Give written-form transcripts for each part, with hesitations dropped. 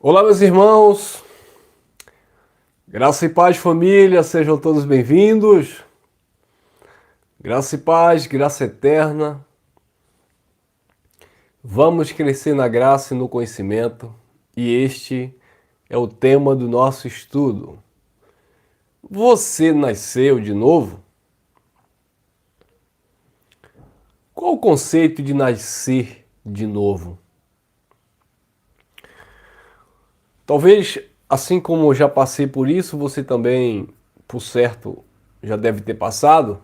Olá, meus irmãos, graça e paz, família, sejam todos bem-vindos. Graça e paz, graça eterna. Vamos crescer na graça e no conhecimento, e este é o tema do nosso estudo. Você nasceu de novo? Qual o conceito de nascer de novo? Talvez, assim como eu já passei por isso, você também, por certo, já deve ter passado,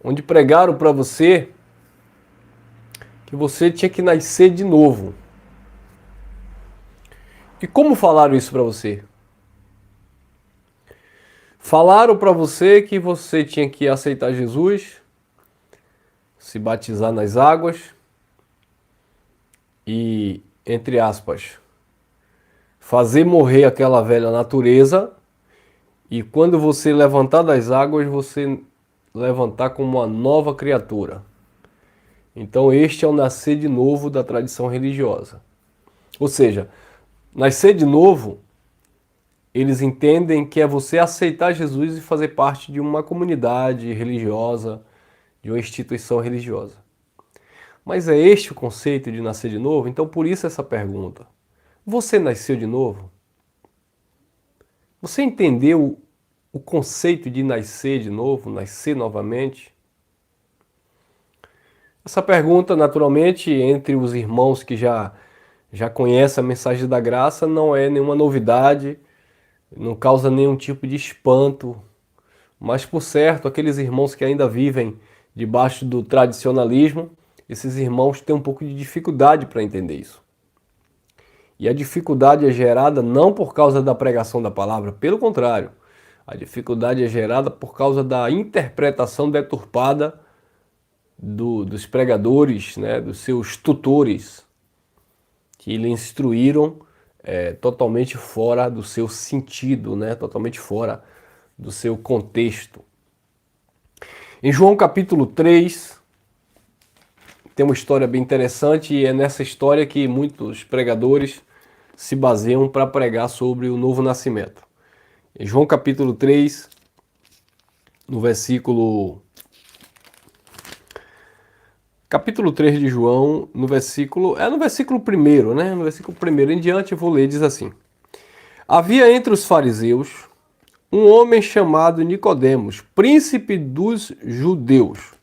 onde pregaram para você que você tinha que nascer de novo. E como falaram isso para você? Falaram para você que você tinha que aceitar Jesus, se batizar nas águas e, entre aspas, fazer morrer aquela velha natureza, e quando você levantar das águas, você levantar como uma nova criatura. Então este é o nascer de novo da tradição religiosa. Ou seja, nascer de novo, eles entendem que é você aceitar Jesus e fazer parte de uma comunidade religiosa, de uma instituição religiosa. Mas é este o conceito de nascer de novo? Então por isso essa pergunta. Você nasceu de novo? Você entendeu o conceito de nascer de novo, nascer novamente? Essa pergunta, naturalmente, entre os irmãos que já conhecem a mensagem da graça, não é nenhuma novidade, não causa nenhum tipo de espanto, mas por certo, aqueles irmãos que ainda vivem debaixo do tradicionalismo, esses irmãos têm um pouco de dificuldade para entender isso. E a dificuldade é gerada não por causa da pregação da palavra, pelo contrário, a dificuldade é gerada por causa da interpretação deturpada dos pregadores, né, dos seus tutores, que lhe instruíram totalmente fora do seu sentido, né, totalmente fora do seu contexto. Em João capítulo 3, tem uma história bem interessante, e é nessa história que muitos pregadores se baseiam para pregar sobre o novo nascimento. Em João capítulo 3, no versículo... Capítulo 3 de João, no versículo 1º, né? No versículo 1º em diante, eu vou ler, diz assim: Havia entre os fariseus um homem chamado Nicodemos, príncipe dos judeus.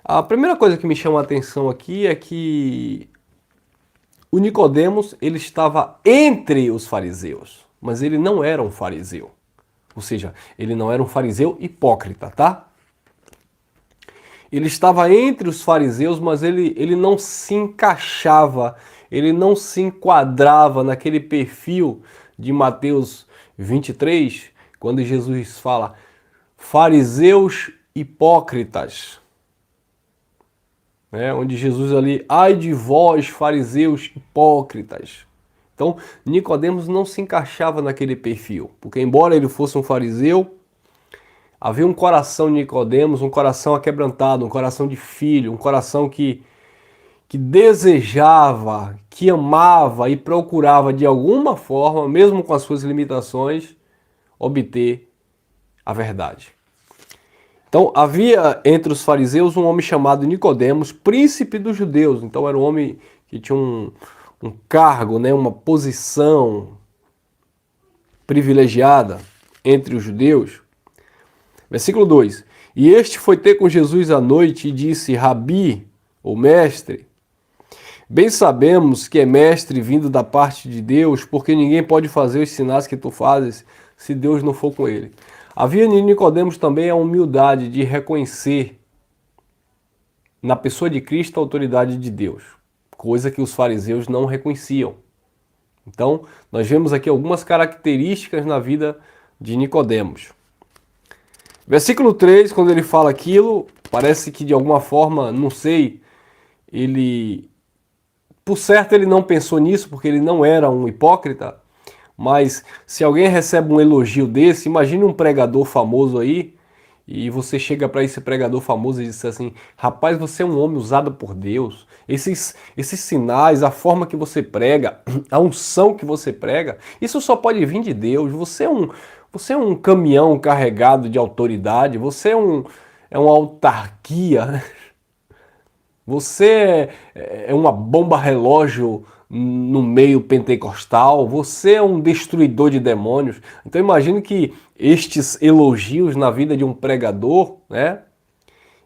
A primeira coisa que me chama a atenção aqui é que o Nicodemos, ele estava entre os fariseus, mas ele não era um fariseu. Ou seja, ele não era um fariseu hipócrita, tá? Ele estava entre os fariseus, mas ele não se encaixava, ele não se enquadrava naquele perfil de Mateus 23, quando Jesus fala fariseus hipócritas. Onde Jesus ali, ai de vós, fariseus hipócritas. Então, Nicodemos não se encaixava naquele perfil, porque embora ele fosse um fariseu, havia um coração de Nicodemos, um coração aquebrantado, um coração de filho, um coração que desejava, que amava e procurava de alguma forma, mesmo com as suas limitações, obter a verdade. Então havia entre os fariseus um homem chamado Nicodemos, príncipe dos judeus. Então era um homem que tinha um cargo, né, uma posição privilegiada entre os judeus. Versículo 2. E este foi ter com Jesus à noite e disse: Rabi, ou mestre, bem sabemos que é mestre vindo da parte de Deus, porque ninguém pode fazer os sinais que tu fazes se Deus não for com ele. Havia em Nicodemos também a humildade de reconhecer na pessoa de Cristo a autoridade de Deus, coisa que os fariseus não reconheciam. Então, nós vemos aqui algumas características na vida de Nicodemos. Versículo 3, quando ele fala aquilo, parece que de alguma forma, não sei, por certo ele não pensou nisso, porque ele não era um hipócrita, mas se alguém recebe um elogio desse, imagine um pregador famoso aí, e você chega para esse pregador famoso e diz assim: rapaz, você é um homem usado por Deus. Esses sinais, a forma que você prega, a unção que você prega, isso só pode vir de Deus. Você é um caminhão carregado de autoridade, você é uma autarquia, você é uma bomba relógio no meio pentecostal, você é um destruidor de demônios. Então imagine que estes elogios na vida de um pregador, né,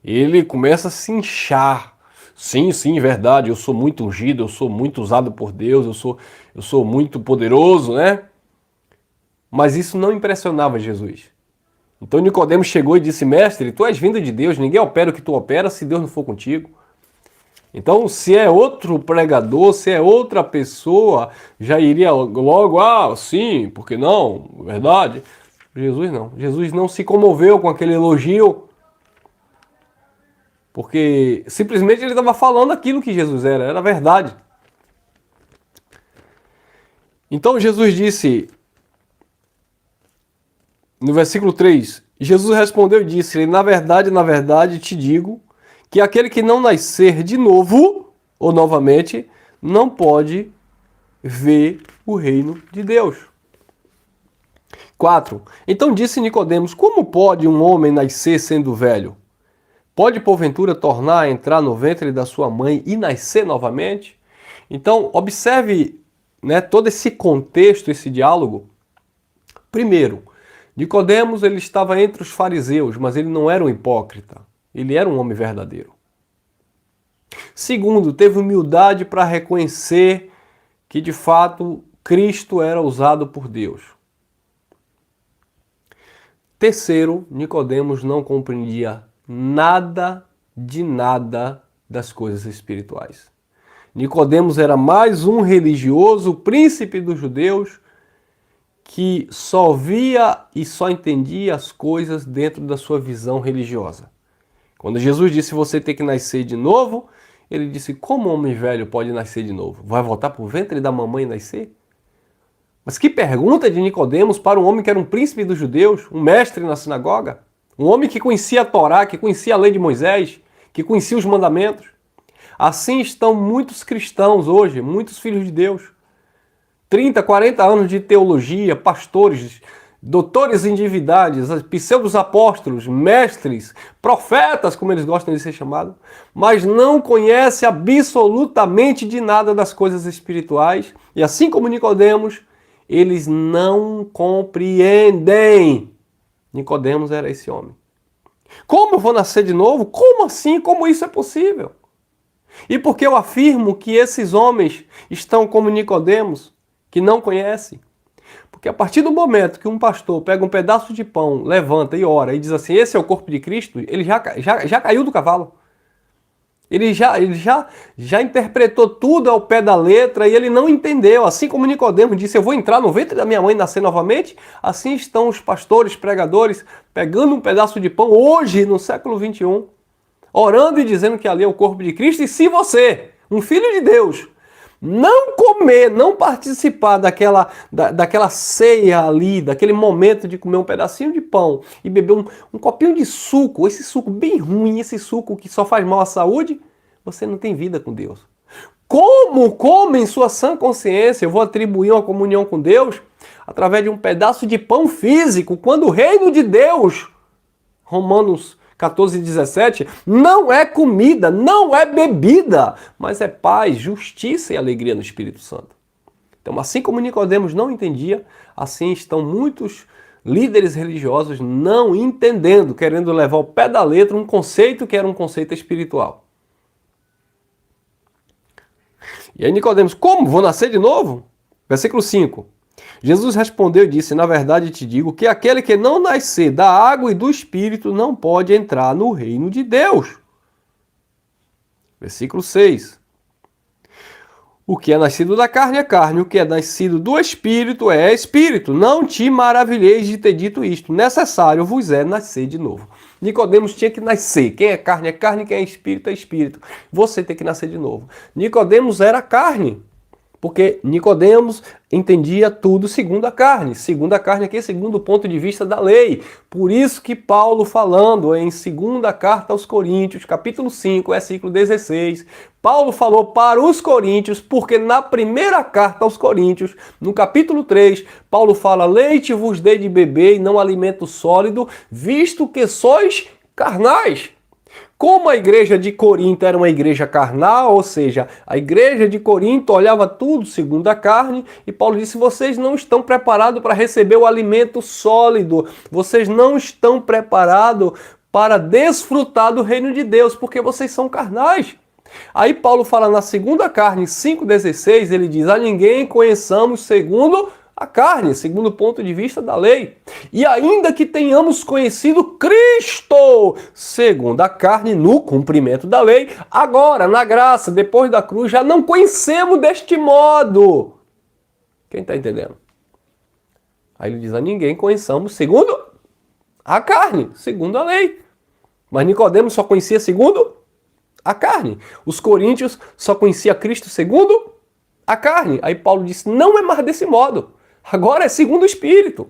ele começa a se inchar. Sim, sim, verdade, eu sou muito ungido, eu sou muito usado por Deus, eu sou muito poderoso, né? Mas isso não impressionava Jesus. Então Nicodemos chegou e disse: mestre, tu és vindo de Deus, ninguém opera o que tu operas se Deus não for contigo. Então, se é outro pregador, se é outra pessoa, já iria logo, ah, sim, por que não? Verdade. Jesus não. Jesus não se comoveu com aquele elogio, porque simplesmente ele estava falando aquilo que Jesus era verdade. Então Jesus disse, no versículo 3, Jesus respondeu e disse: na verdade, te digo que aquele que não nascer de novo, ou novamente, não pode ver o reino de Deus. 4. Então disse Nicodemos: como pode um homem nascer sendo velho? Pode porventura tornar a entrar no ventre da sua mãe e nascer novamente? Então observe, né, todo esse contexto, esse diálogo. Primeiro, Nicodemos, ele estava entre os fariseus, mas ele não era um hipócrita. Ele era um homem verdadeiro. Segundo, teve humildade para reconhecer que de fato Cristo era usado por Deus. Terceiro, Nicodemos não compreendia nada de nada das coisas espirituais. Nicodemos era mais um religioso, príncipe dos judeus, que só via e só entendia as coisas dentro da sua visão religiosa. Quando Jesus disse você tem que nascer de novo, ele disse: como um homem velho pode nascer de novo? Vai voltar para o ventre da mamãe e nascer? Mas que pergunta de Nicodemos para um homem que era um príncipe dos judeus, um mestre na sinagoga, um homem que conhecia a Torá, que conhecia a lei de Moisés, que conhecia os mandamentos. Assim estão muitos cristãos hoje, muitos filhos de Deus. 30, 40 anos de teologia, pastores, doutores em divindades, pseudos apóstolos, mestres, profetas, como eles gostam de ser chamados, mas não conhece absolutamente de nada das coisas espirituais, e assim como Nicodemos, eles não compreendem. Nicodemos era esse homem. Como eu vou nascer de novo? Como assim? Como isso é possível? E por que eu afirmo que esses homens estão como Nicodemos, que não conhecem? Porque a partir do momento que um pastor pega um pedaço de pão, levanta e ora e diz assim: esse é o corpo de Cristo, ele já caiu do cavalo. Ele já interpretou tudo ao pé da letra e ele não entendeu. Assim como Nicodemos disse: eu vou entrar no ventre da minha mãe e nascer novamente, assim estão os pastores, pregadores, pegando um pedaço de pão hoje, no século XXI, orando e dizendo que ali é o corpo de Cristo. E se você, um filho de Deus, não comer, não participar daquela ceia ali, daquele momento de comer um pedacinho de pão e beber um copinho de suco, esse suco bem ruim, esse suco que só faz mal à saúde, você não tem vida com Deus. Como em sua sã consciência eu vou atribuir uma comunhão com Deus através de um pedaço de pão físico, quando o reino de Deus, Romanos 14 e 17, não é comida, não é bebida, mas é paz, justiça e alegria no Espírito Santo. Então, assim como Nicodemos não entendia, assim estão muitos líderes religiosos não entendendo, querendo levar ao pé da letra um conceito que era um conceito espiritual. E aí Nicodemos: como? Vou nascer de novo? Versículo 5. Jesus respondeu e disse: na verdade te digo que aquele que não nascer da água e do Espírito não pode entrar no reino de Deus. Versículo 6. O que é nascido da carne é carne, o que é nascido do Espírito é Espírito. Não te maravilheis de ter dito isto, necessário vos é nascer de novo. Nicodemos tinha que nascer. Quem é carne, quem é Espírito. Você tem que nascer de novo. Nicodemos era carne. Porque Nicodemos entendia tudo segundo a carne. Segundo a carne aqui, segundo o ponto de vista da lei. Por isso que Paulo, falando em 2ª carta aos Coríntios, capítulo 5, versículo 16, Paulo falou para os coríntios, porque na primeira carta aos Coríntios, no capítulo 3, Paulo fala: leite vos dei de beber e não alimento sólido, visto que sois carnais. Como a igreja de Corinto era uma igreja carnal, ou seja, a igreja de Corinto olhava tudo segundo a carne, e Paulo disse: vocês não estão preparados para receber o alimento sólido, vocês não estão preparados para desfrutar do reino de Deus, porque vocês são carnais. Aí Paulo fala na 2ª carne 5,16, ele diz: a ninguém conheçamos segundo a carne, segundo o ponto de vista da lei. E ainda que tenhamos conhecido Cristo, segundo a carne, no cumprimento da lei, agora, na graça, depois da cruz, já não conhecemos deste modo. Quem está entendendo? Aí ele diz: a ninguém conheçamos segundo a carne, segundo a lei. Mas Nicodemos só conhecia segundo a carne. Os coríntios só conheciam Cristo segundo a carne. Aí Paulo disse: não é mais desse modo. Agora é segundo o Espírito.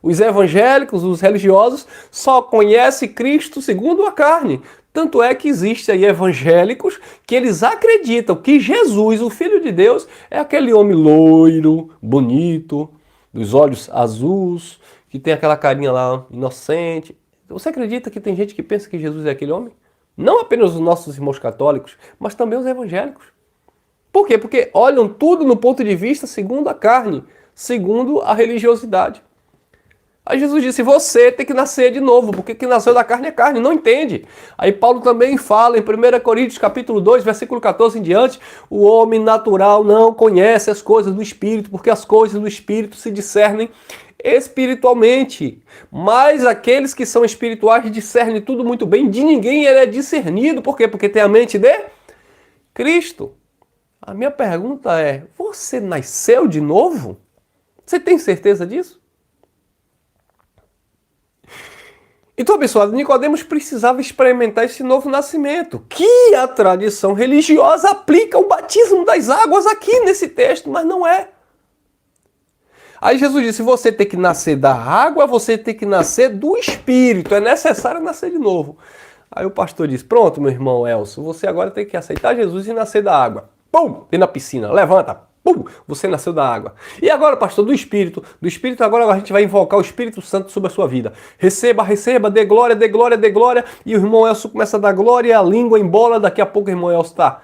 Os evangélicos, os religiosos, só conhecem Cristo segundo a carne. Tanto é que existem aí evangélicos que eles acreditam que Jesus, o Filho de Deus, é aquele homem loiro, bonito, dos olhos azuis, que tem aquela carinha lá inocente. Você acredita que tem gente que pensa que Jesus é aquele homem? Não apenas os nossos irmãos católicos, mas também os evangélicos. Por quê? Porque olham tudo no ponto de vista segundo a carne, segundo a religiosidade. Aí Jesus disse: você tem que nascer de novo, porque quem nasceu da carne é carne, não entende. Aí Paulo também fala em 1 Coríntios capítulo 2, versículo 14 em diante: o homem natural não conhece as coisas do Espírito, porque as coisas do Espírito se discernem espiritualmente. Mas aqueles que são espirituais discernem tudo muito bem, de ninguém ele é discernido. Por quê? Porque tem a mente de Cristo. A minha pergunta é: você nasceu de novo? Você tem certeza disso? Então, abençoado, Nicodemos precisava experimentar esse novo nascimento, que a tradição religiosa aplica o batismo das águas aqui nesse texto, mas não é. Aí Jesus disse: você tem que nascer da água, você tem que nascer do Espírito, é necessário nascer de novo. Aí o pastor disse: pronto, meu irmão Elcio, você agora tem que aceitar Jesus e nascer da água. Pum! Vem na piscina, levanta, pum! Você nasceu da água. E agora, pastor, do Espírito agora a gente vai invocar o Espírito Santo sobre a sua vida. Receba, receba, dê glória, dê glória, dê glória. E o irmão Elcio começa a dar glória e a língua embola, daqui a pouco o irmão Elcio está...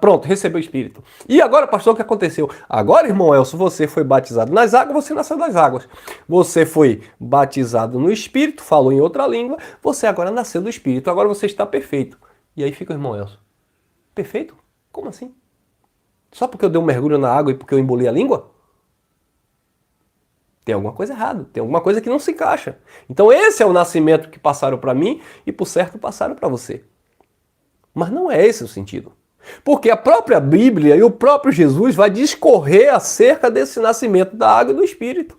Pronto, recebeu o Espírito. E agora, pastor, o que aconteceu? Agora, irmão Elcio, você foi batizado nas águas, você nasceu das águas. Você foi batizado no Espírito, falou em outra língua, você agora nasceu do Espírito, agora você está perfeito. E aí fica o irmão Elcio: perfeito? Como assim? Só porque eu dei um mergulho na água e porque eu embolei a língua? Tem alguma coisa errada, tem alguma coisa que não se encaixa. Então esse é o nascimento que passaram para mim e por certo passaram para você. Mas não é esse o sentido. Porque a própria Bíblia e o próprio Jesus vai discorrer acerca desse nascimento da água e do Espírito.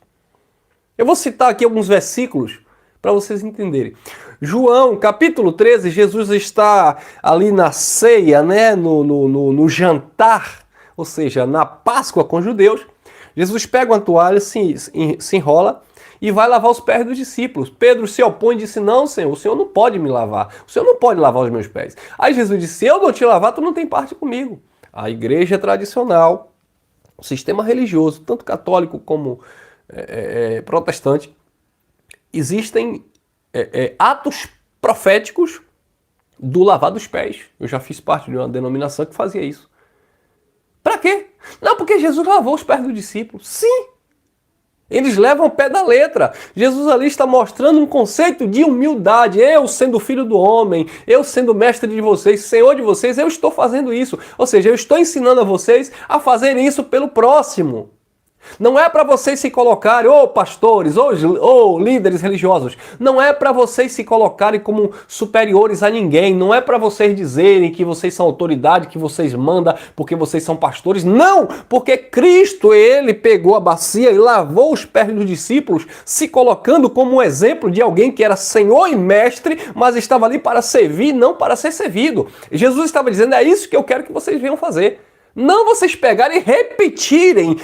Eu vou citar aqui alguns versículos para vocês entenderem. João, capítulo 13, Jesus está ali na ceia, né, no jantar, ou seja, na Páscoa com os judeus. Jesus pega uma toalha, se enrola e vai lavar os pés dos discípulos. Pedro se opõe e disse: não, Senhor, o Senhor não pode me lavar. O Senhor não pode lavar os meus pés. Aí Jesus disse: se eu não te lavar, tu não tem parte comigo. A igreja tradicional, o sistema religioso, tanto católico como protestante, existem atos proféticos do lavar dos pés. Eu já fiz parte de uma denominação que fazia isso. Para quê? Não, porque Jesus lavou os pés dos discípulos. Sim! Eles levam o pé da letra. Jesus ali está mostrando um conceito de humildade. Eu sendo filho do homem, eu sendo mestre de vocês, senhor de vocês, eu estou fazendo isso. Ou seja, eu estou ensinando a vocês a fazerem isso pelo próximo. Não é para vocês se colocarem, ou pastores, ou líderes religiosos, não é para vocês se colocarem como superiores a ninguém, não é para vocês dizerem que vocês são autoridade, que vocês mandam porque vocês são pastores, não! Porque Cristo, ele pegou a bacia e lavou os pés dos discípulos, se colocando como um exemplo de alguém que era Senhor e Mestre, mas estava ali para servir, não para ser servido. Jesus estava dizendo, é isso que eu quero que vocês venham fazer. Não vocês pegarem e repetirem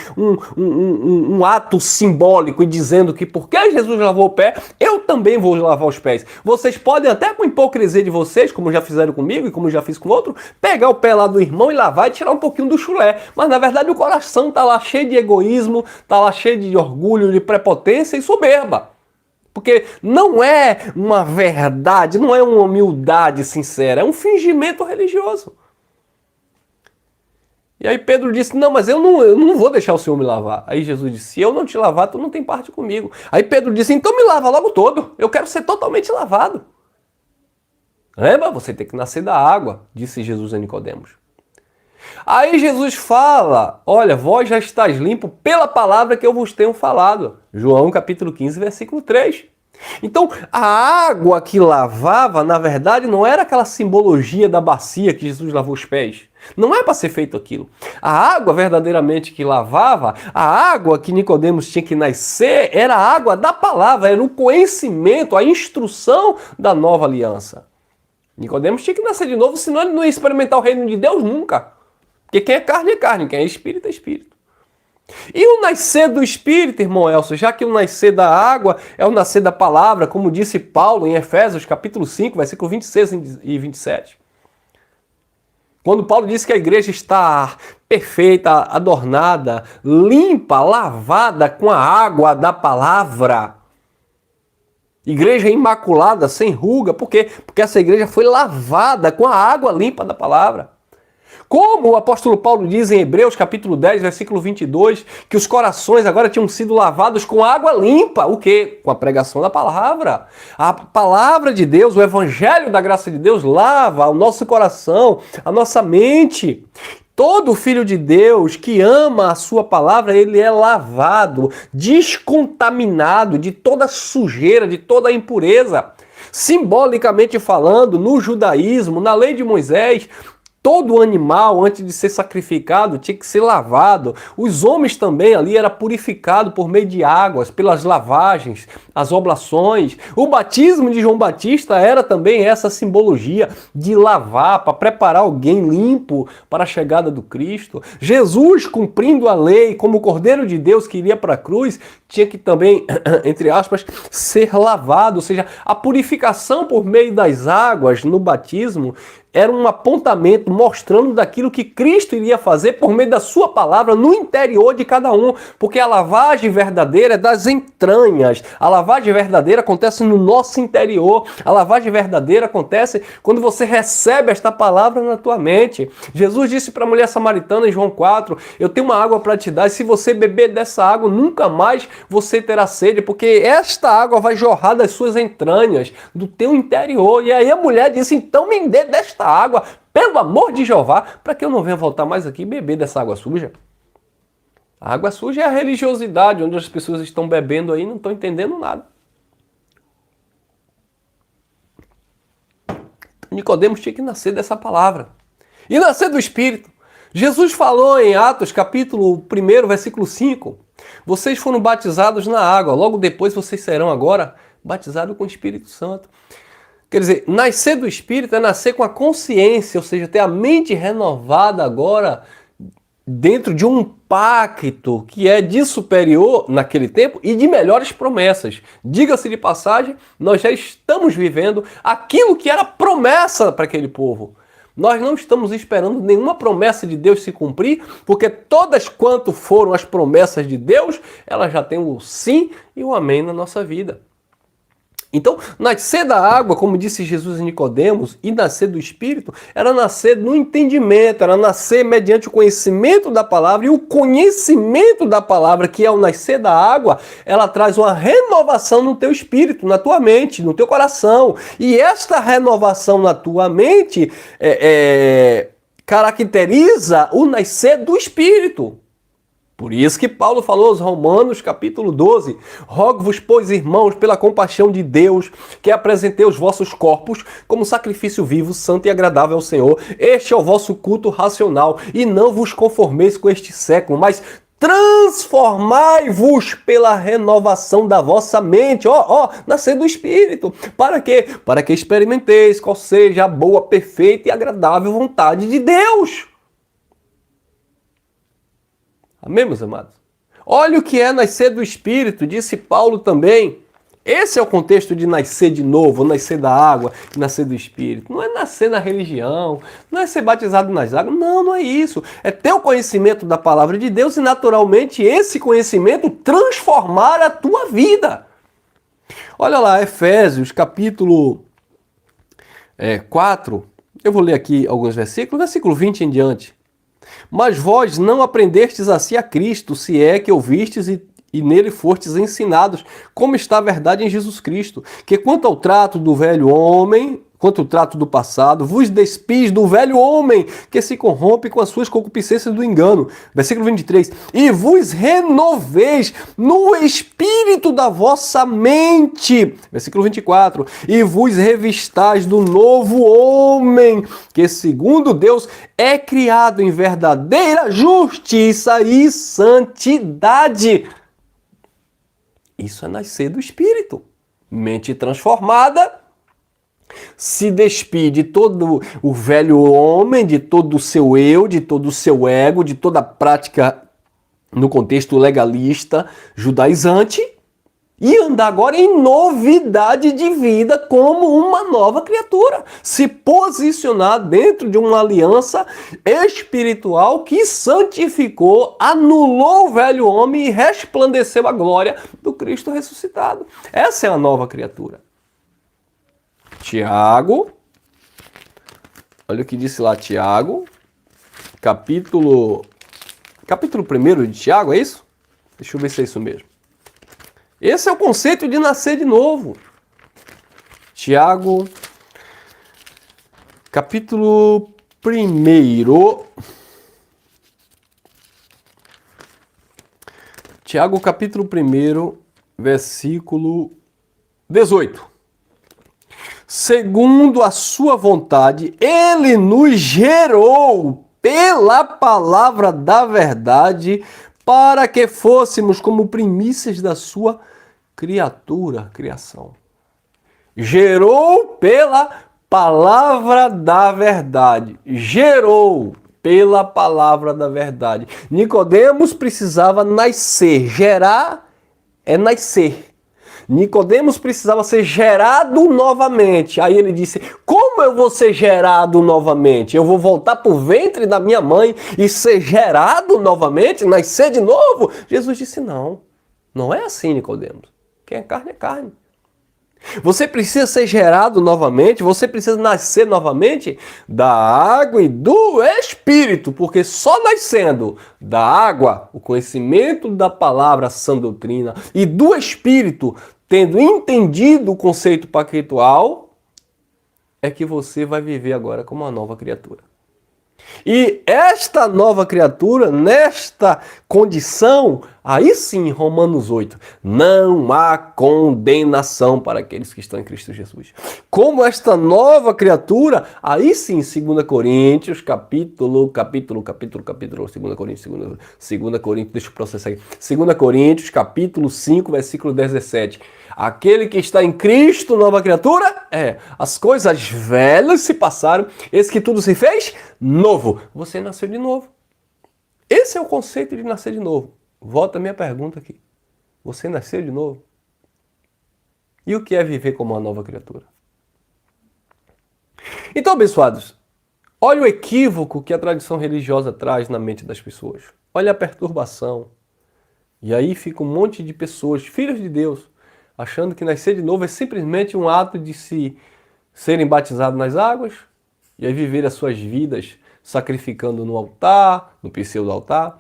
um ato simbólico e dizendo que porque Jesus lavou o pé, eu também vou lavar os pés. Vocês podem até com hipocrisia de vocês, como já fizeram comigo e como já fiz com outro, pegar o pé lá do irmão e lavar e tirar um pouquinho do chulé. Mas na verdade o coração está lá cheio de egoísmo, está lá cheio de orgulho, de prepotência e soberba. Porque não é uma verdade, não é uma humildade sincera, é um fingimento religioso. E aí Pedro disse, não, mas eu não vou deixar o Senhor me lavar. Aí Jesus disse, se eu não te lavar, tu não tem parte comigo. Aí Pedro disse, então me lava logo todo, eu quero ser totalmente lavado. Lembra? Você tem que nascer da água, disse Jesus a Nicodemos. Aí Jesus fala, olha, vós já estáis limpo pela palavra que eu vos tenho falado. João capítulo 15, versículo 3. Então, a água que lavava, na verdade, não era aquela simbologia da bacia que Jesus lavou os pés. Não é para ser feito aquilo. A água verdadeiramente que lavava, a água que Nicodemos tinha que nascer, era a água da palavra, era o conhecimento, a instrução da nova aliança. Nicodemos tinha que nascer de novo, senão ele não ia experimentar o reino de Deus nunca. Porque quem é carne, quem é espírito é espírito. E o nascer do Espírito, irmão Elcio, já que o nascer da água é o nascer da palavra, como disse Paulo em Efésios capítulo 5, versículo 26 e 27. Quando Paulo disse que a igreja está perfeita, adornada, limpa, lavada com a água da palavra. Igreja imaculada, sem ruga, por quê? Porque essa igreja foi lavada com a água limpa da palavra. Como o apóstolo Paulo diz em Hebreus capítulo 10, versículo 22, que os corações agora tinham sido lavados com água limpa. O quê? Com a pregação da palavra. A palavra de Deus, o evangelho da graça de Deus lava o nosso coração, a nossa mente. Todo filho de Deus que ama a sua palavra, ele é lavado, descontaminado de toda sujeira, de toda impureza. Simbolicamente falando, no judaísmo, na lei de Moisés, todo animal, antes de ser sacrificado, tinha que ser lavado. Os homens também ali era purificado por meio de águas, pelas lavagens, as oblações. O batismo de João Batista era também essa simbologia de lavar, para preparar alguém limpo para a chegada do Cristo. Jesus, cumprindo a lei, como o Cordeiro de Deus que iria para a cruz, tinha que também, entre aspas, ser lavado. Ou seja, a purificação por meio das águas no batismo era um apontamento mostrando daquilo que Cristo iria fazer por meio da sua palavra no interior de cada um. Porque a lavagem verdadeira é das entranhas. A lavagem verdadeira acontece no nosso interior. A lavagem verdadeira acontece quando você recebe esta palavra na tua mente. Jesus disse para a mulher samaritana em João 4, eu tenho uma água para te dar e se você beber dessa água, nunca mais você terá sede, porque esta água vai jorrar das suas entranhas, do teu interior. E aí a mulher disse, então me dê desta água, pelo amor de Jeová, para que eu não venha voltar mais aqui e beber dessa água suja. A água suja é a religiosidade, onde as pessoas estão bebendo aí e não estão entendendo nada. Nicodemos tinha que nascer dessa palavra. E nascer do Espírito. Jesus falou em Atos, capítulo 1, versículo 5. Vocês foram batizados na água, logo depois vocês serão agora batizados com o Espírito Santo. Quer dizer, nascer do Espírito é nascer com a consciência, ou seja, ter a mente renovada agora dentro de um pacto que é de superior naquele tempo e de melhores promessas. Diga-se de passagem, nós já estamos vivendo aquilo que era promessa para aquele povo. Nós não estamos esperando nenhuma promessa de Deus se cumprir, porque todas quanto foram as promessas de Deus, elas já têm o sim e o amém na nossa vida. Então, nascer da água, como disse Jesus em Nicodemos, e nascer do Espírito, era nascer no entendimento, era nascer mediante o conhecimento da palavra, e o conhecimento da palavra, que é o nascer da água, ela traz uma renovação no teu espírito, na tua mente, no teu coração. E esta renovação na tua mente caracteriza o nascer do Espírito. Por isso que Paulo falou aos Romanos, capítulo 12, rogo-vos, pois, irmãos, pela compaixão de Deus, que apresentei os vossos corpos como sacrifício vivo, santo e agradável ao Senhor. Este é o vosso culto racional, e não vos conformeis com este século, mas transformai-vos pela renovação da vossa mente. Nascer do Espírito. Para quê? Para que experimenteis qual seja a boa, perfeita e agradável vontade de Deus. Amém, meus amados? Olha o que é nascer do Espírito, disse Paulo também. Esse é o contexto de nascer de novo, nascer da água, nascer do Espírito. Não é nascer na religião, não é ser batizado nas águas. Não, não é isso. É ter o conhecimento da palavra de Deus e, naturalmente, esse conhecimento transformar a tua vida. Olha lá, Efésios, capítulo 4. Eu vou ler aqui alguns versículos, versículo 20 em diante. Mas vós não aprendestes assim a Cristo, se é que ouvistes e nele fostes ensinados, como está a verdade em Jesus Cristo, que quanto ao trato do velho homem, quanto ao trato do passado, vos despis do velho homem, que se corrompe com as suas concupiscências do engano. Versículo 23. E vos renoveis no espírito da vossa mente. Versículo 24. E vos revistais do novo homem, que segundo Deus é criado em verdadeira justiça e santidade. Isso é nascer do Espírito. Mente transformada, se despir de todo o velho homem, de todo o seu eu, de todo o seu ego, de toda a prática no contexto legalista, judaizante, e andar agora em novidade de vida como uma nova criatura. Se posicionar dentro de uma aliança espiritual que santificou, anulou o velho homem e resplandeceu a glória do Cristo ressuscitado. Essa é a nova criatura. Tiago, olha o que disse lá Tiago, capítulo 1 de Tiago, é isso? Deixa eu ver se é isso mesmo. Esse é o conceito de nascer de novo. Tiago, capítulo 1. Tiago, capítulo 1, versículo 18. Segundo a sua vontade, ele nos gerou pela palavra da verdade, para que fôssemos como primícias da sua criação. Gerou pela palavra da verdade. Gerou pela palavra da verdade. Nicodemos precisava nascer. Gerar é nascer. Nicodemos precisava ser gerado novamente. Aí ele disse, como eu vou ser gerado novamente? Eu vou voltar para o ventre da minha mãe e ser gerado novamente? Nascer de novo? Jesus disse, não. Não é assim, Nicodemos. Quem é carne é carne. Você precisa ser gerado novamente, você precisa nascer novamente da água e do Espírito, porque só nascendo da água, o conhecimento da palavra, a sã doutrina, e do Espírito, tendo entendido o conceito pactual, é que você vai viver agora como uma nova criatura. E esta nova criatura, nesta condição, aí sim, Romanos 8, não há condenação para aqueles que estão em Cristo Jesus. Como esta nova criatura, aí sim, 2 Coríntios, capítulo, 2 Coríntios, deixa eu processar aqui, 2 Coríntios, capítulo 5, versículo 17. Aquele que está em Cristo, nova criatura, as coisas velhas se passaram, eis que tudo se fez novo. Você nasceu de novo. Esse é o conceito de nascer de novo. Volta a minha pergunta aqui. Você nasceu de novo? E o que é viver como uma nova criatura? Então, abençoados, olha o equívoco que a tradição religiosa traz na mente das pessoas. Olha a perturbação. E aí fica um monte de pessoas, filhos de Deus, achando que nascer de novo é simplesmente um ato de serem batizados nas águas e aí viver as suas vidas sacrificando no altar, no pseudo-altar,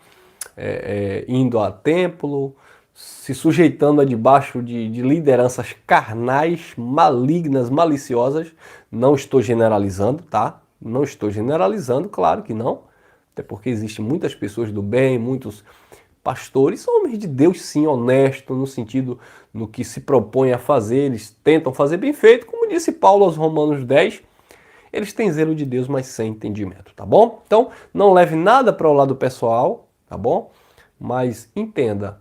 indo a templo, se sujeitando a debaixo de lideranças carnais, malignas, maliciosas. Não estou generalizando, tá? Não estou generalizando, claro que não. Até porque existem muitas pessoas do bem, muitos pastores são homens de Deus, sim, honestos, no sentido no que se propõem a fazer, eles tentam fazer bem feito, como disse Paulo aos Romanos 10, eles têm zelo de Deus, mas sem entendimento, tá bom? Então, não leve nada para o lado pessoal, tá bom? Mas entenda,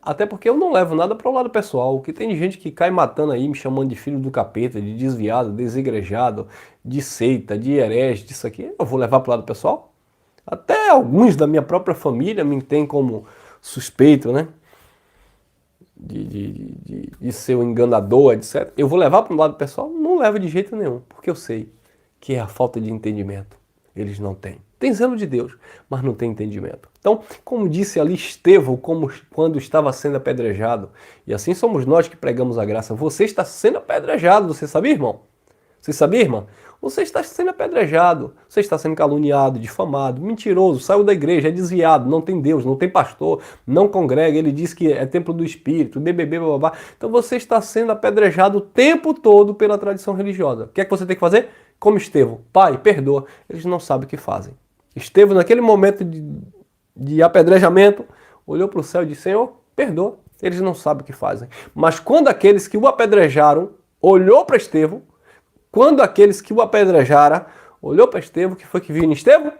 até porque eu não levo nada para o lado pessoal, que tem gente que cai matando aí, me chamando de filho do capeta, de desviado, desigrejado, de seita, de herege, disso aqui, eu vou levar para o lado pessoal? Até alguns da minha própria família me têm como suspeito, né? De ser um enganador, etc. Eu vou levar para o lado pessoal? Não levo de jeito nenhum, porque eu sei que é a falta de entendimento. Eles não têm. Tem zelo de Deus, mas não tem entendimento. Então, como disse ali Estevão, como quando estava sendo apedrejado, e assim somos nós que pregamos a graça, você está sendo apedrejado, você sabia, irmão? Você sabia, irmã? Você está sendo apedrejado, você está sendo caluniado, difamado, mentiroso, saiu da igreja, é desviado, não tem Deus, não tem pastor, não congrega, ele diz que é templo do Espírito, BBB, babá. Então você está sendo apedrejado o tempo todo pela tradição religiosa. O que é que você tem que fazer? Como Estevão, pai, perdoa. Eles não sabem o que fazem. Estevão, naquele momento de apedrejamento, olhou para o céu e disse, Senhor, perdoa. Eles não sabem o que fazem. Mas quando aqueles que o apedrejaram olhou para Estevão, quando aqueles que o apedrejaram olhou para Estevão, o que foi que viu em Estevão?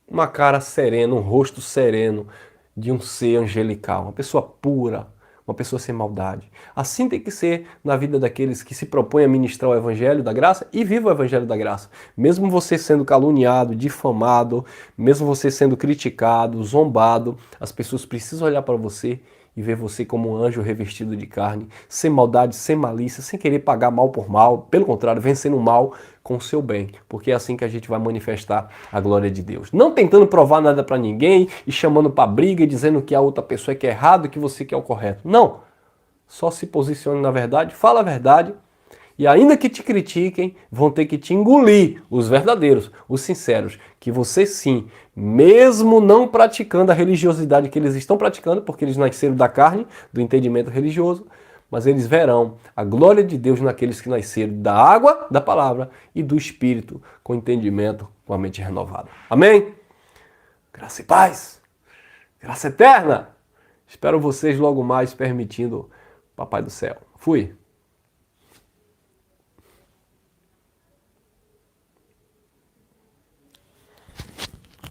Uma cara serena, um rosto sereno de um ser angelical, uma pessoa pura, uma pessoa sem maldade. Assim tem que ser na vida daqueles que se propõem a ministrar o Evangelho da Graça e vivam o Evangelho da Graça. Mesmo você sendo caluniado, difamado, mesmo você sendo criticado, zombado, as pessoas precisam olhar para você e ver você como um anjo revestido de carne, sem maldade, sem malícia, sem querer pagar mal por mal, pelo contrário, vencendo o mal com o seu bem, porque é assim que a gente vai manifestar a glória de Deus. Não tentando provar nada para ninguém e chamando para briga e dizendo que a outra pessoa é que é errado e que você que é o correto. Não, só se posicione na verdade, fala a verdade, e ainda que te critiquem, vão ter que te engolir, os verdadeiros, os sinceros, que você sim, mesmo não praticando a religiosidade que eles estão praticando, porque eles nasceram da carne, do entendimento religioso, mas eles verão a glória de Deus naqueles que nasceram da água, da palavra e do Espírito, com entendimento, com a mente renovada. Amém? Graça e paz, graça eterna. Espero vocês logo mais, permitindo Papai do Céu. Fui.